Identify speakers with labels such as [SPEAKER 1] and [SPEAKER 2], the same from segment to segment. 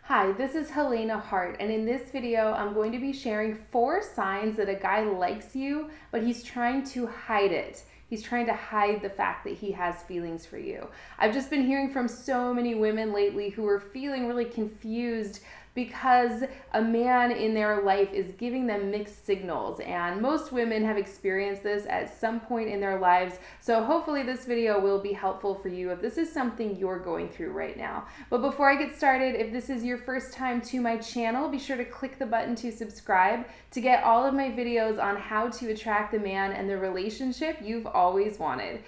[SPEAKER 1] Hi, this is Helena Hart, and in this video, I'm going to be sharing 4 signs that a guy likes you, but he's trying to hide it. He's trying to hide the fact that he has feelings for you. I've just been hearing from so many women lately who are feeling really confused because a man in their life is giving them mixed signals, and most women have experienced this at some point in their lives. So hopefully this video will be helpful for you if this is something you're going through right now. But before I get started, if this is your first time to my channel, be sure to click the button to subscribe to get all of my videos on how to attract the man and the relationship you've always wanted.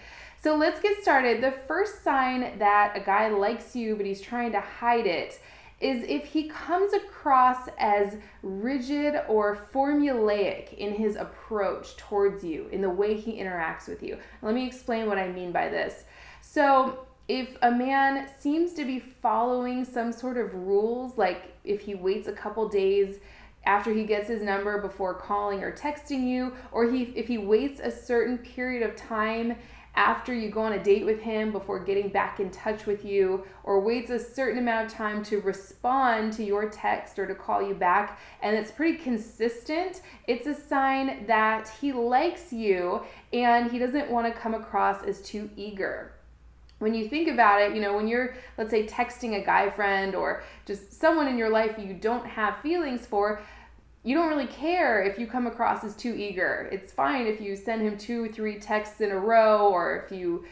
[SPEAKER 1] So let's get started. The first sign that a guy likes you but he's trying to hide it is if he comes across as rigid or formulaic in his approach towards you, in the way he interacts with you. Let me explain what I mean by this. So if a man seems to be following some sort of rules, like if he waits a couple days after he gets his number before calling or texting you, or if he waits a certain period of time after you go on a date with him before getting back in touch with you, or waits a certain amount of time to respond to your text or to call you back, and it's pretty consistent, it's a sign that he likes you and he doesn't want to come across as too eager. When you think about it, when you're, let's say, texting a guy friend or just someone in your life you don't have feelings for, you don't really care if you come across as too eager. It's fine if you send him 2-3 texts in a row, or if you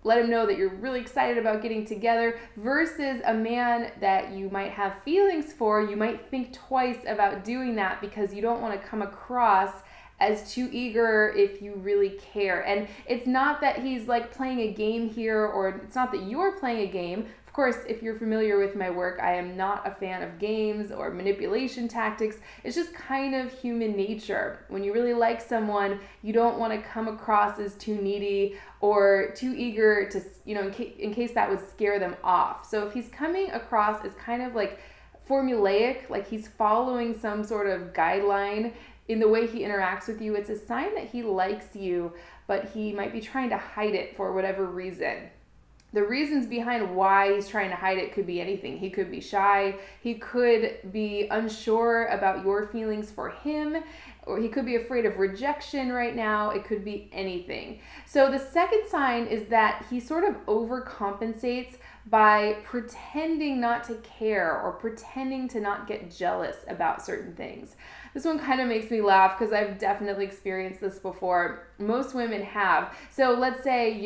[SPEAKER 1] let him know that you're really excited about getting together, versus a man that you might have feelings for. You might think twice about doing that because you don't want to come across as too eager if you really care. And it's not that he's like playing a game here, or it's not that you're playing a game. Of course, if you're familiar with my work, I am not a fan of games or manipulation tactics. It's just kind of human nature. When you really like someone, you don't want to come across as too needy or too eager to, in case that would scare them off. So if he's coming across as kind of like formulaic, like he's following some sort of guideline in the way he interacts with you, it's a sign that he likes you, but he might be trying to hide it for whatever reason. The reasons behind why he's trying to hide it could be anything. He could be shy, he could be unsure about your feelings for him, or he could be afraid of rejection right now. It could be anything. So the second sign is that he sort of overcompensates by pretending not to care or pretending to not get jealous about certain things. This one kind of makes me laugh because I've definitely experienced this before. Most women have. So let's say,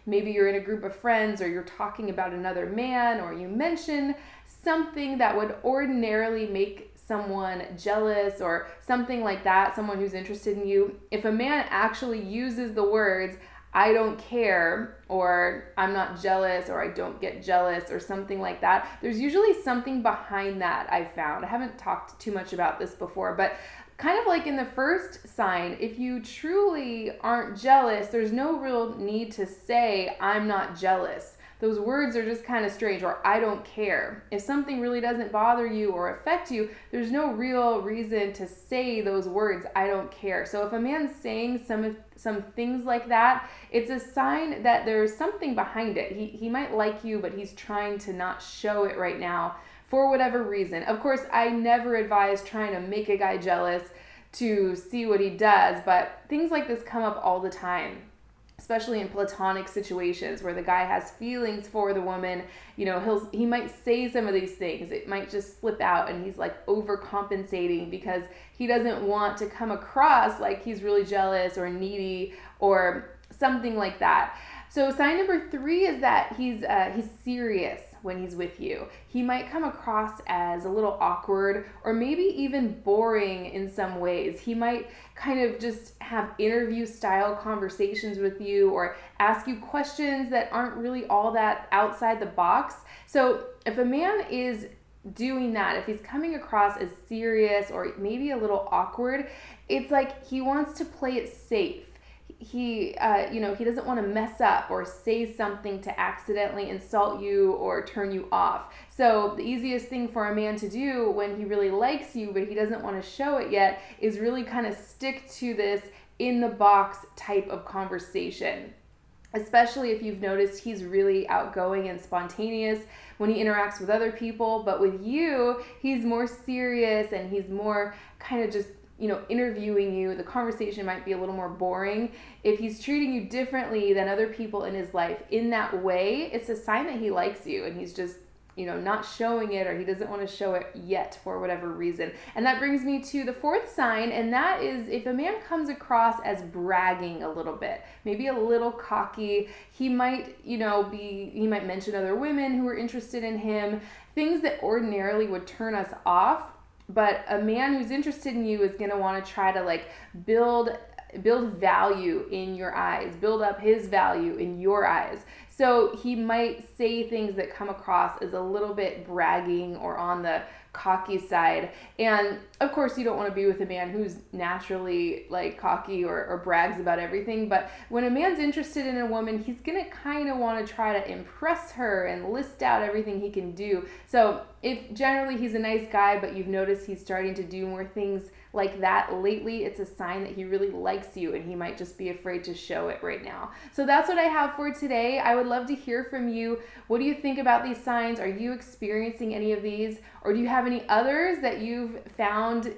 [SPEAKER 1] maybe you're in a group of friends or you're talking about another man, or you mention something that would ordinarily make someone jealous or something like that, someone who's interested in you. If a man actually uses the words, I don't care, or I'm not jealous, or I don't get jealous, or something like that, there's usually something behind that, I've found. I haven't talked too much about this before, but kind of like in the first sign, if you truly aren't jealous, there's no real need to say, I'm not jealous. Those words are just kind of strange, or I don't care. If something really doesn't bother you or affect you, there's no real reason to say those words, I don't care. So if a man's saying some things like that, it's a sign that there's something behind it. He might like you, but he's trying to not show it right now for whatever reason. Of course, I never advise trying to make a guy jealous to see what he does, but things like this come up all the time, especially in platonic situations where the guy has feelings for the woman. He might say some of these things. It might just slip out, and he's like overcompensating because he doesn't want to come across like he's really jealous or needy or something like that. So sign number 3 is that he's serious when he's with you. He might come across as a little awkward or maybe even boring in some ways. He might kind of just have interview style conversations with you or ask you questions that aren't really all that outside the box. So if a man is doing that, if he's coming across as serious or maybe a little awkward, it's like he wants to play it safe. He doesn't want to mess up or say something to accidentally insult you or turn you off. So the easiest thing for a man to do when he really likes you, but he doesn't want to show it yet, is really kind of stick to this in the box type of conversation. especially if you've noticed he's really outgoing and spontaneous when he interacts with other people, but with you, he's more serious and he's more kind of just, interviewing you. The conversation might be a little more boring. If he's treating you differently than other people in his life in that way, it's a sign that he likes you and he's just not showing it, or he doesn't want to show it yet for whatever reason. And that brings me to the fourth sign, and that is if a man comes across as bragging a little bit, maybe a little cocky. He might, he might mention other women who are interested in him, things that ordinarily would turn us off. But a man who's interested in you is going to want to try to build value in your eyes, build up his value in your eyes. So he might say things that come across as a little bit bragging or on the cocky side. And of course, you don't want to be with a man who's naturally cocky or brags about everything. But when a man's interested in a woman, he's going to kind of want to try to impress her and list out everything he can do. So if generally he's a nice guy, but you've noticed he's starting to do more things like that lately, it's a sign that he really likes you and he might just be afraid to show it right now. So that's what I have for today. I would love to hear from you. What do you think about these signs? Are you experiencing any of these? Or do you have any others that you've found,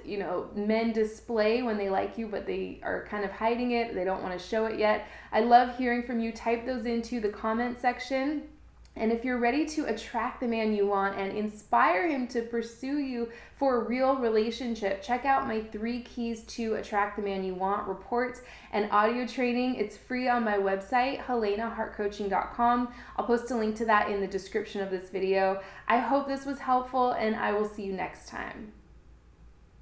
[SPEAKER 1] men display when they like you, but they are kind of hiding it? They don't want to show it yet. I love hearing from you. Type those into the comment section. And if you're ready to attract the man you want and inspire him to pursue you for a real relationship, check out my 3 keys to attract the man you want report and audio training. It's free on my website, helenahartcoaching.com. I'll post a link to that in the description of this video. I hope this was helpful, and I will see you next time.